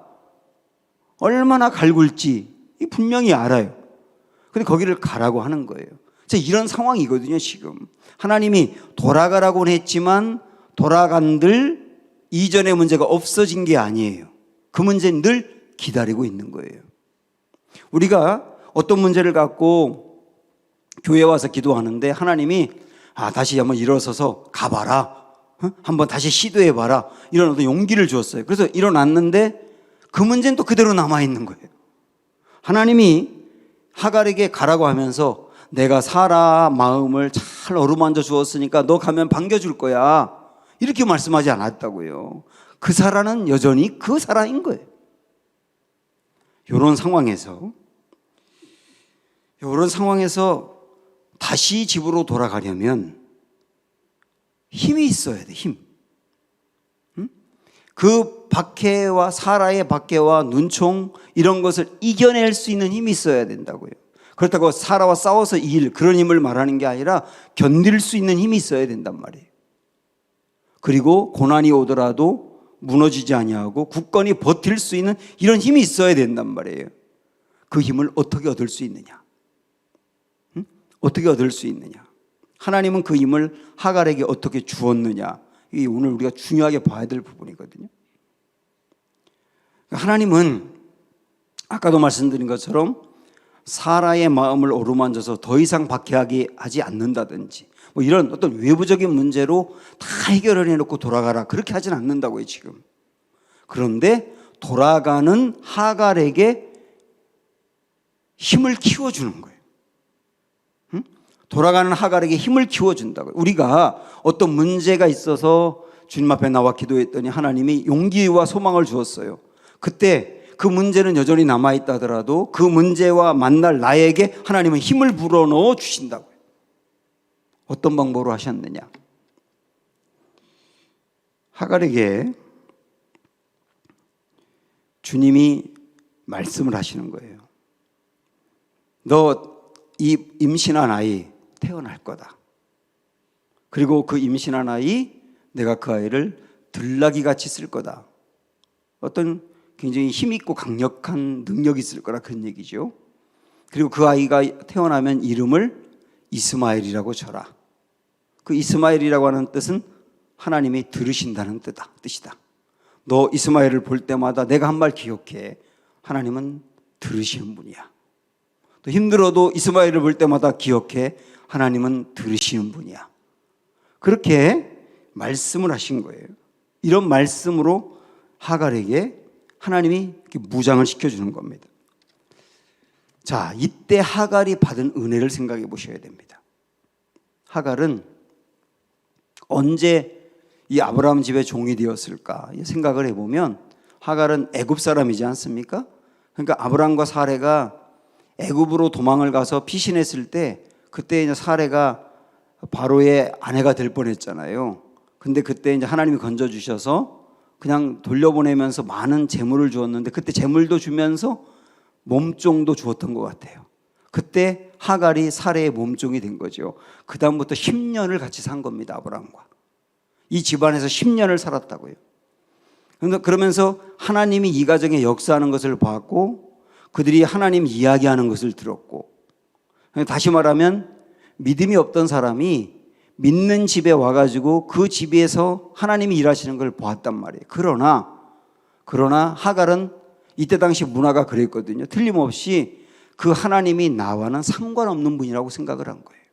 얼마나 갈굴지 분명히 알아요. 근데 거기를 가라고 하는 거예요. 이런 상황이거든요, 지금. 하나님이 돌아가라고는 했지만 돌아간들 이전의 문제가 없어진 게 아니에요. 그 문제는 늘 기다리고 있는 거예요. 우리가 어떤 문제를 갖고 교회 와서 기도하는데 하나님이 다시 한번 일어서서 가봐라. 한번 다시 시도해봐라. 이런 어떤 용기를 주었어요. 그래서 일어났는데 그 문제는 또 그대로 남아있는 거예요. 하나님이 하갈에게 가라고 하면서 내가 사라 마음을 잘 어루만져 주었으니까 너 가면 반겨줄 거야. 이렇게 말씀하지 않았다고요. 그 사라는 여전히 그 사라인 거예요. 이런 상황에서 다시 집으로 돌아가려면 힘이 있어야 돼, 힘. 응? 그 박해와 사라의 박해와 눈총 이런 것을 이겨낼 수 있는 힘이 있어야 된다고요. 그렇다고 사라와 싸워서 이길 그런 힘을 말하는 게 아니라 견딜 수 있는 힘이 있어야 된단 말이에요. 그리고 고난이 오더라도 무너지지 아니하고 굳건히 버틸 수 있는 이런 힘이 있어야 된단 말이에요. 그 힘을 어떻게 얻을 수 있느냐? 응? 어떻게 얻을 수 있느냐? 하나님은 그 힘을 하갈에게 어떻게 주었느냐? 이게 오늘 우리가 중요하게 봐야 될 부분이거든요. 하나님은 아까도 말씀드린 것처럼 사라의 마음을 어루만져서 더 이상 박해하게 하지 않는다든지 뭐 이런 어떤 외부적인 문제로 다 해결을 해놓고 돌아가라 그렇게 하진 않는다고요 지금. 그런데 돌아가는 하갈에게 힘을 키워주는 거예요. 응? 돌아가는 하갈에게 힘을 키워준다고요. 우리가 어떤 문제가 있어서 주님 앞에 나와 기도했더니 하나님이 용기와 소망을 주었어요. 그때 그 문제는 여전히 남아있다 하더라도 그 문제와 만날 나에게 하나님은 힘을 불어넣어 주신다고요. 어떤 방법으로 하셨느냐? 하갈에게 주님이 말씀을 하시는 거예요. 너 이 임신한 아이 태어날 거다. 그리고 그 임신한 아이 내가 그 아이를 들나귀같이 쓸 거다. 어떤 굉장히 힘있고 강력한 능력이 있을 거라 그런 얘기죠. 그리고 그 아이가 태어나면 이름을 이스마엘이라고 줘라. 그 이스마엘이라고 하는 뜻은 하나님이 들으신다는 뜻이다. 너 이스마엘을 볼 때마다 내가 한 말 기억해. 하나님은 들으시는 분이야. 또 힘들어도 이스마엘을 볼 때마다 기억해. 하나님은 들으시는 분이야. 그렇게 말씀을 하신 거예요. 이런 말씀으로 하갈에게 하나님이 무장을 시켜주는 겁니다. 자, 이때 하갈이 받은 은혜를 생각해 보셔야 됩니다. 하갈은 언제 이 아브라함 집의 종이 되었을까 생각을 해보면 하갈은 애굽 사람이지 않습니까? 그러니까 아브라함과 사레가 애굽으로 도망을 가서 피신했을 때 그때 이제 사레가 바로의 아내가 될 뻔했잖아요. 근데 그때 이제 하나님이 건져주셔서 그냥 돌려보내면서 많은 재물을 주었는데 그때 재물도 주면서 몸종도 주었던 것 같아요. 그때 하갈이 사레의 몸종이 된 거죠. 그 다음부터 10년을 같이 산 겁니다. 아브라함과. 이 집안에서 10년을 살았다고요. 그러면서 하나님이 이 가정에 역사하는 것을 봤고 그들이 하나님 이야기하는 것을 들었고 다시 말하면 믿음이 없던 사람이 믿는 집에 와가지고 그 집에서 하나님이 일하시는 걸 보았단 말이에요. 그러나 하갈은 이때 당시 문화가 그랬거든요. 틀림없이 그 하나님이 나와는 상관없는 분이라고 생각을 한 거예요.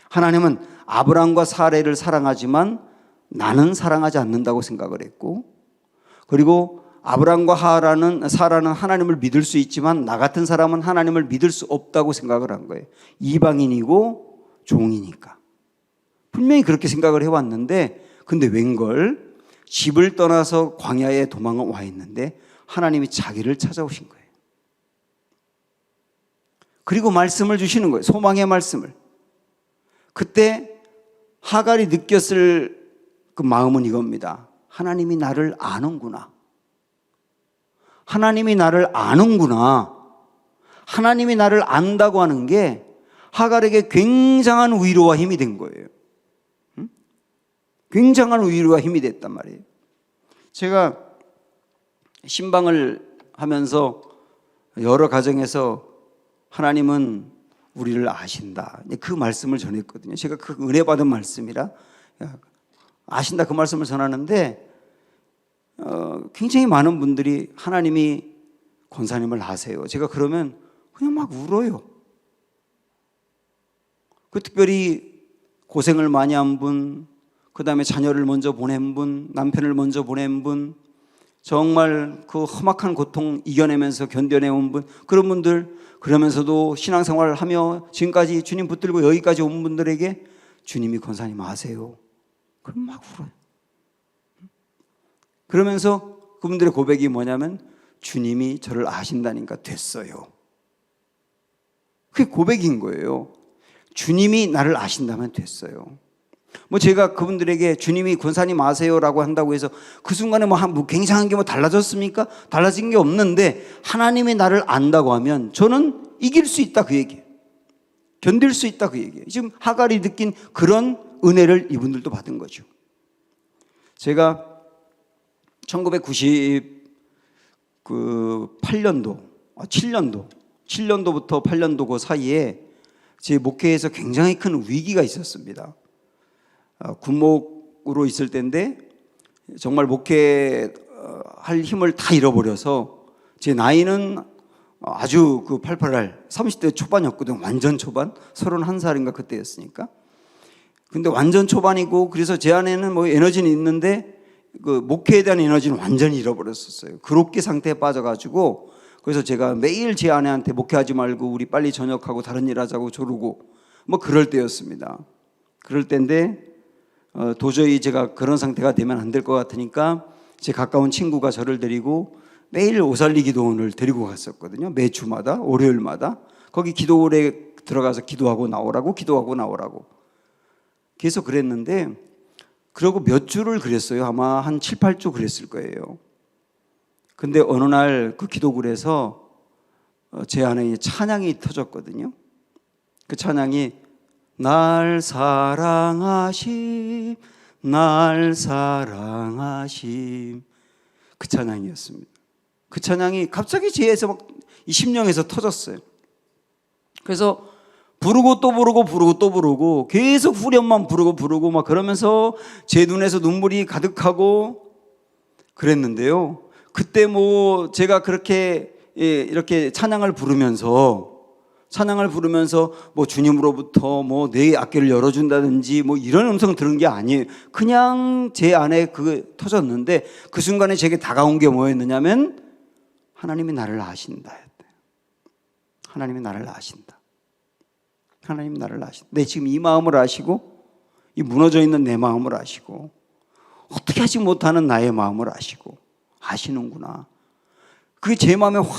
하나님은 아브라함과 사레를 사랑하지만 나는 사랑하지 않는다고 생각을 했고 그리고 아브라함과 사라는 하나님을 믿을 수 있지만 나 같은 사람은 하나님을 믿을 수 없다고 생각을 한 거예요. 이방인이고 종이니까. 분명히 그렇게 생각을 해왔는데 근데 웬걸 집을 떠나서 광야에 도망을 와 있는데 하나님이 자기를 찾아오신 거예요. 그리고 말씀을 주시는 거예요. 소망의 말씀을. 그때 하갈이 느꼈을 그 마음은 이겁니다. 하나님이 나를 아는구나. 하나님이 나를 아는구나. 하나님이 나를 안다고 하는 게 하갈에게 굉장한 위로와 힘이 된 거예요. 굉장한 위로와 힘이 됐단 말이에요. 제가 신방을 하면서 여러 가정에서 하나님은 우리를 아신다. 그 말씀을 전했거든요. 제가 그 은혜 받은 말씀이라 아신다 그 말씀을 전하는데 굉장히 많은 분들이 하나님이 권사님을 아세요. 제가 그러면 그냥 막 울어요. 그 특별히 고생을 많이 한 분, 그 다음에 자녀를 먼저 보낸 분, 남편을 먼저 보낸 분, 정말 그 험악한 고통 이겨내면서 견뎌내온 분, 그런 분들, 그러면서도 신앙생활을 하며 지금까지 주님 붙들고 여기까지 온 분들에게 주님이 권사님 아세요. 그럼 막 울어요. 그러면서 그분들의 고백이 뭐냐면 주님이 저를 아신다니까 됐어요. 그게 고백인 거예요. 주님이 나를 아신다면 됐어요. 뭐 제가 그분들에게 주님이 권사님 아세요라고 한다고 해서 그 순간에 뭐 굉장한 게 뭐 달라졌습니까? 달라진 게 없는데 하나님이 나를 안다고 하면 저는 이길 수 있다 그 얘기예요. 견딜 수 있다 그 얘기예요. 지금 하갈이 느낀 그런 은혜를 이분들도 받은 거죠. 제가 7년도부터 8년도 그 사이에 제 목회에서 굉장히 큰 위기가 있었습니다. 군목으로 있을 때인데 정말 목회할 힘을 다 잃어버려서 제 나이는 아주 그 팔팔할 30대 초반이었거든요. 완전 초반, 31살인가 그때였으니까. 근데 완전 초반이고 그래서 제 안에는 뭐 에너지는 있는데 그 목회에 대한 에너지는 완전히 잃어버렸었어요. 그렇게 상태에 빠져가지고 그래서 제가 매일 제 아내한테 목회하지 말고 우리 빨리 전역하고 다른 일 하자고 조르고 뭐 그럴 때였습니다. 그럴 때인데 도저히 제가 그런 상태가 되면 안 될 것 같으니까 제 가까운 친구가 저를 데리고 매일 오살리 기도원을 데리고 갔었거든요. 매 주마다 월요일마다 거기 기도원에 들어가서 기도하고 나오라고 계속 그랬는데 그러고 몇 주를 그랬어요. 아마 한 7, 8주 그랬을 거예요. 근데 어느 날 그 기도굴에서 제 안에 찬양이 터졌거든요. 그 찬양이 날 사랑하심 그 찬양이었습니다. 그 찬양이 갑자기 제에서 막 이 심령에서 터졌어요. 그래서 부르고 또 부르고 계속 후렴만 부르고 막 그러면서 제 눈에서 눈물이 가득하고 그랬는데요. 그때 뭐 제가 그렇게 이렇게 찬양을 부르면서 뭐 주님으로부터 뭐 내 앞길을 열어준다든지 뭐 이런 음성 들은 게 아니에요. 그냥 제 안에 그게 터졌는데 그 순간에 제게 다가온 게 뭐였느냐면 하나님이 나를 아신다. 하나님이 나를 아신다. 하나님이 나를 아신다. 내 지금 이 마음을 아시고 이 무너져 있는 내 마음을 아시고 어떻게 하지 못하는 나의 마음을 아시고 아시는구나. 그게 제 마음에 확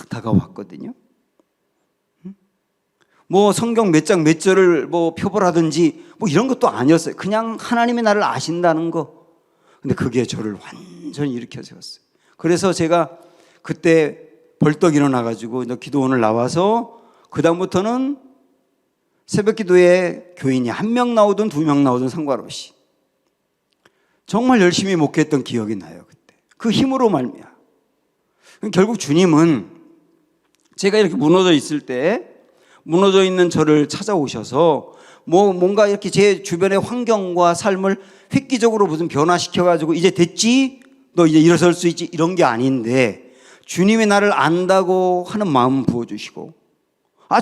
다가왔거든요. 뭐 성경 몇 장 몇 절을 뭐 표벌하든지 뭐 이런 것도 아니었어요. 그냥 하나님이 나를 아신다는 거. 근데 그게 저를 완전히 일으켜 세웠어요. 그래서 제가 그때 벌떡 일어나가지고 기도원을 나와서 그 다음부터는 새벽 기도에 교인이 1명 나오든 2명 나오든 상관없이 정말 열심히 목회했던 기억이 나요. 그때 그 힘으로 말미암아. 결국 주님은 제가 이렇게 무너져 있을 때 무너져 있는 저를 찾아오셔서 뭔가 이렇게 제 주변의 환경과 삶을 획기적으로 무슨 변화시켜가지고 이제 됐지? 너 이제 일어설 수 있지? 이런 게 아닌데 주님이 나를 안다고 하는 마음 부어주시고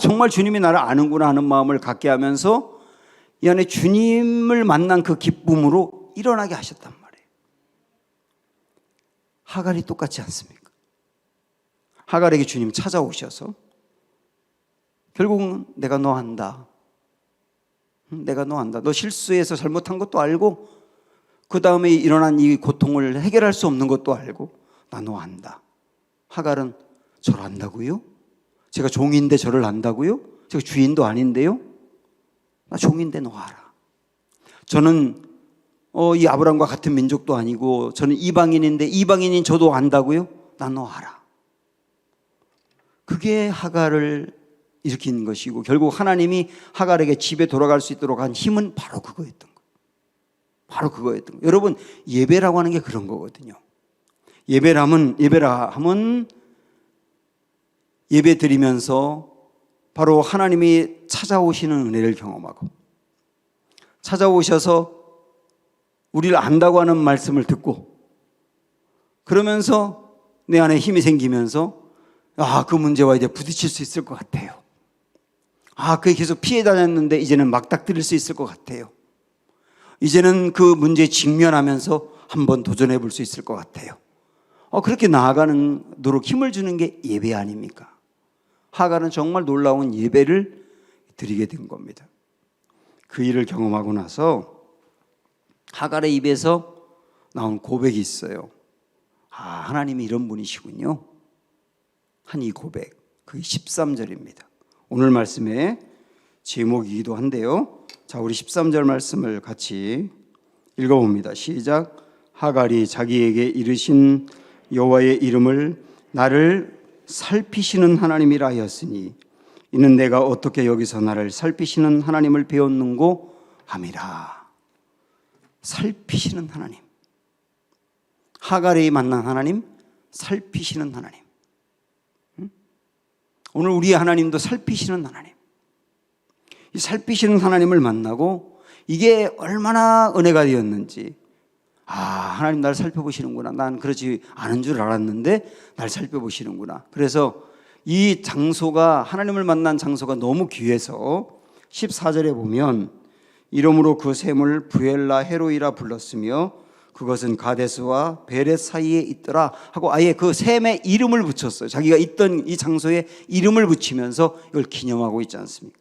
정말 주님이 나를 아는구나 하는 마음을 갖게 하면서 이 안에 주님을 만난 그 기쁨으로 일어나게 하셨단 말이에요. 하갈이 똑같지 않습니까? 하갈에게 주님 찾아오셔서 결국은 내가 너 안다. 내가 너 안다. 너 실수해서 잘못한 것도 알고 그 다음에 일어난 이 고통을 해결할 수 없는 것도 알고 나 너 안다. 하갈은 저를 안다고요? 제가 종인데 저를 안다고요? 제가 주인도 아닌데요? 나 종인데 너 알아. 저는 이 아브라함과 같은 민족도 아니고 저는 이방인인데 이방인인 저도 안다고요? 나 너 알아. 그게 하갈을 일으킨 것이고 결국 하나님이 하갈에게 집에 돌아갈 수 있도록 한 힘은 바로 그거였던 거예요. 바로 그거였던 거예요. 여러분 예배라고 하는 게 그런 거거든요. 예배함은 예배 드리면서 바로 하나님이 찾아오시는 은혜를 경험하고 찾아오셔서 우리를 안다고 하는 말씀을 듣고 그러면서 내 안에 힘이 생기면서 그 문제와 이제 부딪힐 수 있을 것 같아요. 그게 계속 피해 다녔는데 이제는 막닥뜨릴 수 있을 것 같아요. 이제는 그 문제에 직면하면서 한번 도전해 볼 수 있을 것 같아요. 그렇게 나아가는 노력 힘을 주는 게 예배 아닙니까? 하갈은 정말 놀라운 예배를 드리게 된 겁니다. 그 일을 경험하고 나서 하갈의 입에서 나온 고백이 있어요. 하나님이 이런 분이시군요. 한 이 고백, 그게 13절입니다. 오늘 말씀의 제목이기도 한데요. 자, 우리 13절 말씀을 같이 읽어봅니다. 시작. 하갈이 자기에게 이르신 여호와의 이름을 나를 살피시는 하나님이라 하였으니 이는 내가 어떻게 여기서 나를 살피시는 하나님을 배웠는고 함이라. 살피시는 하나님. 하갈이 만난 하나님, 살피시는 하나님. 오늘 우리의 하나님도 살피시는 하나님. 이 살피시는 하나님을 만나고 이게 얼마나 은혜가 되었는지, 하나님 나를 살펴보시는구나. 난 그렇지 않은 줄 알았는데 날 살펴보시는구나. 그래서 이 장소가, 하나님을 만난 장소가 너무 귀해서 14절에 보면 이러므로 그 샘을 부엘라 헤로이라 불렀으며 그것은 가데스와 베렛 사이에 있더라 하고 아예 그 샘에 이름을 붙였어요. 자기가 있던 이 장소에 이름을 붙이면서 이걸 기념하고 있지 않습니까?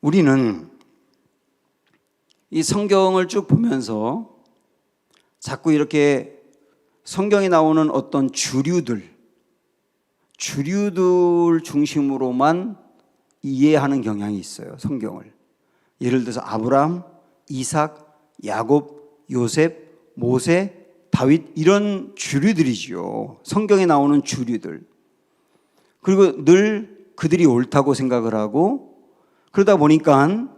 우리는 이 성경을 쭉 보면서 자꾸 이렇게 성경에 나오는 어떤 주류들 중심으로만 이해하는 경향이 있어요. 성경을. 예를 들어서 아브라함, 이삭, 야곱, 요셉, 모세, 다윗 이런 주류들이지요. 성경에 나오는 주류들. 그리고 늘 그들이 옳다고 생각을 하고 그러다 보니까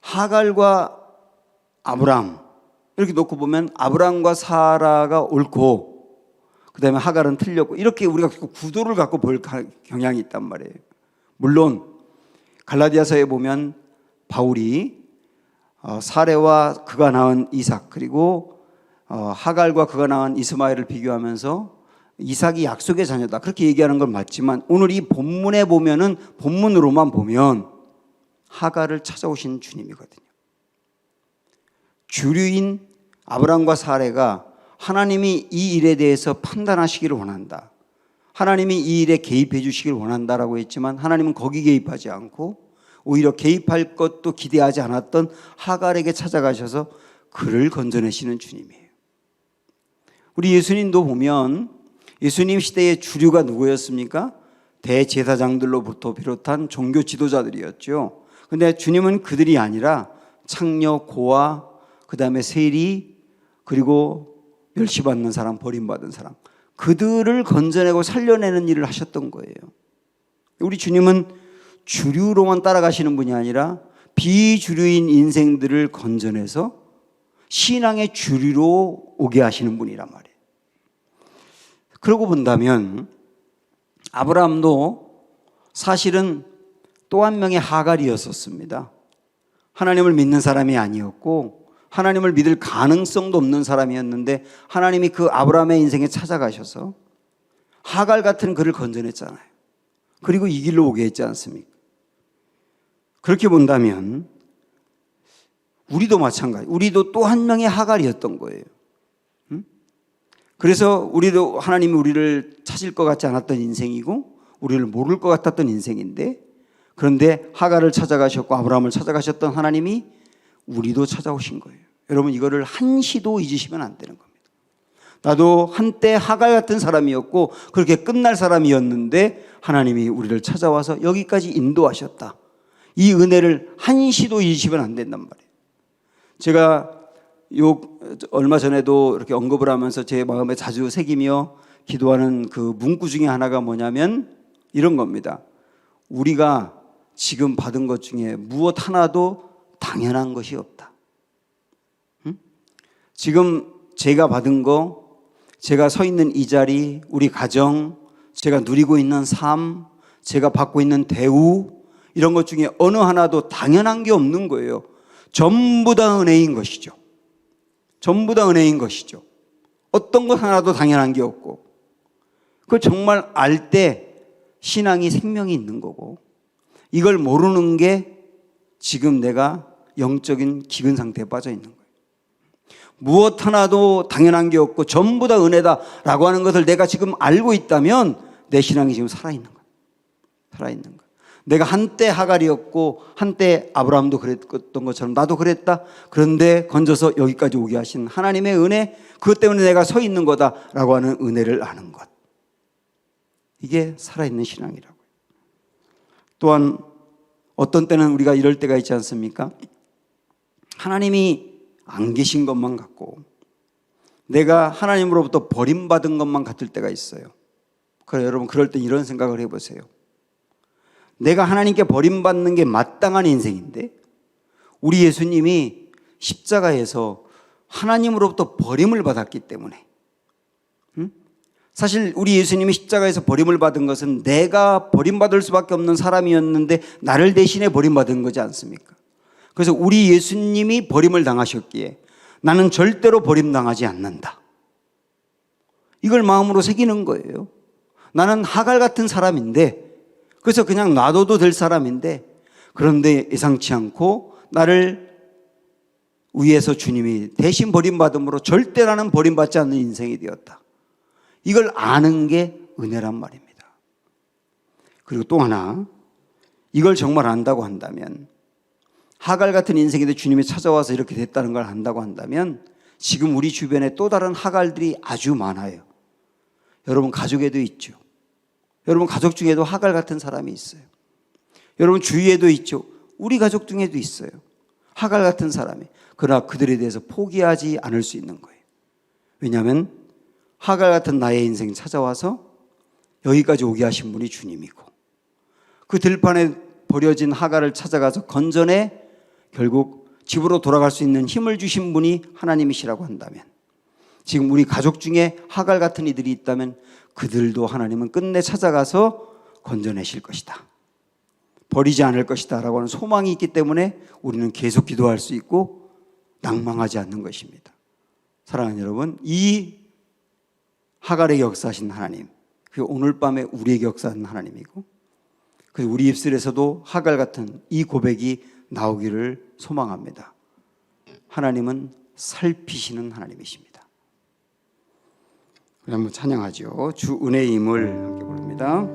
하갈과 아브라함 이렇게 놓고 보면 아브라함과 사라가 옳고 그다음에 하갈은 틀렸고 이렇게 우리가 구도를 갖고 볼 경향이 있단 말이에요. 물론 갈라디아서에 보면 바울이 사레와 그가 낳은 이삭 그리고 하갈과 그가 낳은 이스마엘을 비교하면서 이삭이 약속의 자녀다 그렇게 얘기하는 건 맞지만 오늘 이 본문에 보면은 본문으로만 보면 하갈을 찾아오신 주님이거든요. 주류인 아브라함과 사레가 하나님이 이 일에 대해서 판단하시기를 원한다. 하나님이 이 일에 개입해 주시길 원한다라고 했지만 하나님은 거기 개입하지 않고 오히려 개입할 것도 기대하지 않았던 하갈에게 찾아가셔서 그를 건져내시는 주님이에요. 우리 예수님도 보면 예수님 시대의 주류가 누구였습니까? 대제사장들로부터 비롯한 종교 지도자들이었죠. 근데 주님은 그들이 아니라 창녀, 고아, 그 다음에 세리, 그리고 멸시받는 사람, 버림받은 사람 그들을 건져내고 살려내는 일을 하셨던 거예요. 우리 주님은 주류로만 따라가시는 분이 아니라 비주류인 인생들을 건져내서 신앙의 주류로 오게 하시는 분이란 말이에요. 그러고 본다면 아브라함도 사실은 또 한 명의 하갈이었었습니다. 하나님을 믿는 사람이 아니었고 하나님을 믿을 가능성도 없는 사람이었는데 하나님이 그 아브라함의 인생에 찾아가셔서 하갈 같은 그를 건져냈잖아요. 그리고 이 길로 오게 했지 않습니까? 그렇게 본다면 우리도 마찬가지. 우리도 또 한 명의 하갈이었던 거예요. 그래서 우리도 하나님이 우리를 찾을 것 같지 않았던 인생이고 우리를 모를 것 같았던 인생인데 그런데 하갈을 찾아가셨고 아브라함을 찾아가셨던 하나님이 우리도 찾아오신 거예요. 여러분 이거를 한시도 잊으시면 안 되는 겁니다. 나도 한때 하갈 같은 사람이었고 그렇게 끝날 사람이었는데 하나님이 우리를 찾아와서 여기까지 인도하셨다. 이 은혜를 한시도 잊으시면 안 된단 말이에요. 제가 얼마 전에도 이렇게 언급을 하면서 제 마음에 자주 새기며 기도하는 그 문구 중에 하나가 뭐냐면 이런 겁니다. 우리가 지금 받은 것 중에 무엇 하나도 당연한 것이 없다. 지금 제가 받은 거, 제가 서 있는 이 자리, 우리 가정, 제가 누리고 있는 삶, 제가 받고 있는 대우 이런 것 중에 어느 하나도 당연한 게 없는 거예요. 전부 다 은혜인 것이죠. 전부 다 은혜인 것이죠. 어떤 것 하나도 당연한 게 없고 그걸 정말 알 때 신앙이 생명이 있는 거고 이걸 모르는 게 지금 내가 영적인 기근 상태에 빠져 있는 거예요. 무엇 하나도 당연한 게 없고 전부 다 은혜다라고 하는 것을 내가 지금 알고 있다면 내 신앙이 지금 살아있는 거예요. 살아있는 거예요. 내가 한때 하갈이었고 한때 아브라함도 그랬던 것처럼 나도 그랬다. 그런데 건져서 여기까지 오게 하신 하나님의 은혜 그것 때문에 내가 서 있는 거다라고 하는 은혜를 아는 것. 이게 살아있는 신앙이라고요. 또한 어떤 때는 우리가 이럴 때가 있지 않습니까? 하나님이 안 계신 것만 같고 내가 하나님으로부터 버림받은 것만 같을 때가 있어요. 그래 여러분, 그럴 때 이런 생각을 해보세요. 내가 하나님께 버림받는 게 마땅한 인생인데 우리 예수님이 십자가에서 하나님으로부터 버림을 받았기 때문에, 사실 우리 예수님이 십자가에서 버림을 받은 것은 내가 버림받을 수밖에 없는 사람이었는데 나를 대신해 버림받은 거지 않습니까? 그래서 우리 예수님이 버림을 당하셨기에 나는 절대로 버림당하지 않는다, 이걸 마음으로 새기는 거예요. 나는 하갈 같은 사람인데, 그래서 그냥 놔둬도 될 사람인데, 그런데 예상치 않고 나를 위에서 주님이 대신 버림받음으로 절대 나는 버림받지 않는 인생이 되었다. 이걸 아는 게 은혜란 말입니다. 그리고 또 하나, 이걸 정말 안다고 한다면, 하갈 같은 인생인데 주님이 찾아와서 이렇게 됐다는 걸 안다고 한다면 지금 우리 주변에 또 다른 하갈들이 아주 많아요. 여러분 가족에도 있죠. 여러분 가족 중에도 하갈 같은 사람이 있어요. 여러분 주위에도 있죠. 우리 가족 중에도 있어요. 하갈 같은 사람이. 그러나 그들에 대해서 포기하지 않을 수 있는 거예요. 왜냐하면 하갈 같은 나의 인생이 찾아와서 여기까지 오게 하신 분이 주님이고, 그 들판에 버려진 하갈을 찾아가서 건져내 결국 집으로 돌아갈 수 있는 힘을 주신 분이 하나님이시라고 한다면, 지금 우리 가족 중에 하갈 같은 이들이 있다면 그들도 하나님은 끝내 찾아가서 건져내실 것이다, 버리지 않을 것이다 라고 하는 소망이 있기 때문에 우리는 계속 기도할 수 있고 낭망하지 않는 것입니다. 사랑하는 여러분, 이 하갈에게 역사하신 하나님, 그 오늘 밤에 우리에게 역사하는 하나님이고, 그래서 우리 입술에서도 하갈 같은 이 고백이 나오기를 소망합니다. 하나님은 살피시는 하나님이십니다. 우리 한번 찬양하죠. 주 은혜의 힘을 함께 부릅니다.